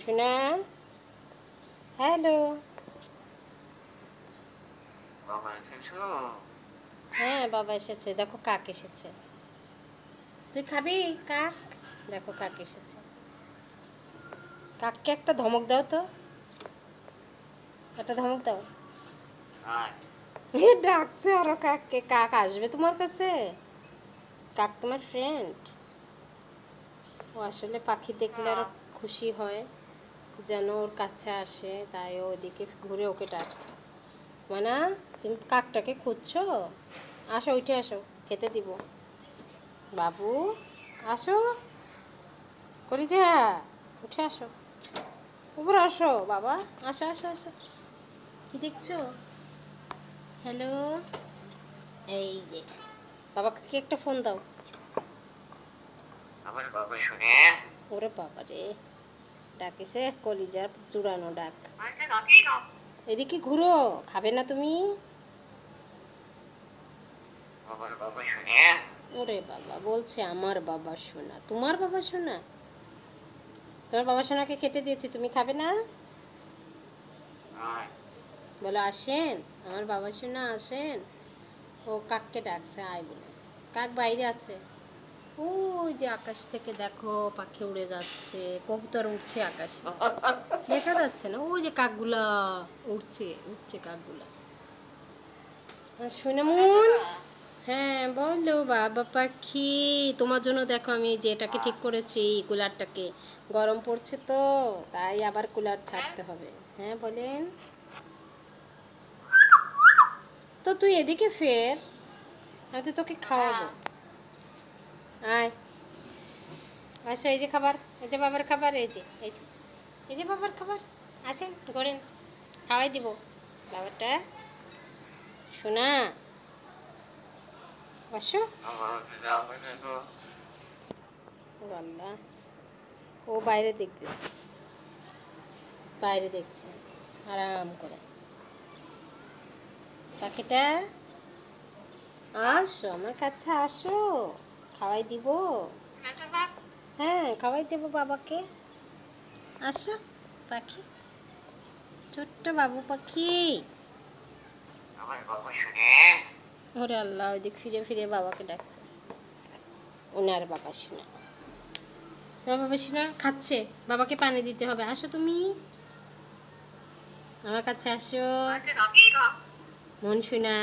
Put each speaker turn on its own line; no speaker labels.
শোনা, হ্যালো। হ্যাঁ বাবা এসেছে, দেখো কাক এসেছে। তুই খাবি কাক? দেখো কাক এসেছে। কাককে একটা ধমক দাও তো, একটা ধমক দাও। ডাকছে আরো কাককে। কাক আসবে তোমার কাছে? কাক তোমার ফ্রেন্ড। ও আসলে পাখি দেখলে আরো খুশি হয়, যেন ওর কাছে আসে, তাই ও ওদিকে ঘুরে ওকে ডাকছে। মানা, তুমি কাকটাকে খুঁজছো? আসো, উঠে আসো, খেতে দিব। বাবু আসো, কলিজা উঠে আসো, উপরে আসো বাবা, আসো আসো আসো। কি দেখছো? হ্যালো, এই যে বাবাকে কি একটা ফোন দাও। ওরে বাবা রে, ডাকিছে কলিজার জুড়ানো ডাক। এদিকে ঘুরো, খাবে না তুমি? ওরে বাবা, বলছে আমার বাবা সোনা। তোমার বাবা সোনা? তোমার বাবা সোনাকে খেতে দিয়েছি, তুমি খাবে না? বলো আসেন, আমার বাবা সোনা আসেন। ও কাককে ডাকছে আয় বলে। কাক বাইরে আছে। ওই যে আকাশ থেকে দেখো পাখি উড়ে যাচ্ছে, কবুতর উঠছে আকাশে, দেখা যাচ্ছে না? ওই যে কাকগুলা উঠছে, উঠছে কাকগুলা। সোনামন, হ্যাঁ বলো বাবা পাখি। তোমার জন্য দেখো আমি যে এটাকে ঠিক করেছি, কুলারটাকে। গরম পড়ছে তো, তাই আবার কুলার ছাড়তে হবে। হ্যাঁ বলেন। তো তুই এদিকে ফের, আমি তো তোকে খাওয়াবো। আয় আসো, এই যে খাবার, এই যে বাবার খাবার, এই যে এই যে এই যে বাবার খাবার। আসেন গড়েন, খাওয়াই দিব বাবারটা। শোনা আসো। আল্লাহ, ও বাইরে দেখবে, বাইরে দেখছে আরাম করে। পাখিটা আসো আমার কাছে, আসো, খাওয়াই দিব। হ্যাঁ খাওয়াই দেবো বাবাকে। আসো পাখি, ছোট্ট বাবু পাখি। ওরে আল্লাহ, ওইদিক ফিরে ফিরে বাবাকে ডাকছে। ওনার বাবা শোনা, তোমার বাবা শোনা খাচ্ছে, বাবাকে পানি দিতে হবে। আসো তুমি আমার কাছে, আসো মন শোনা।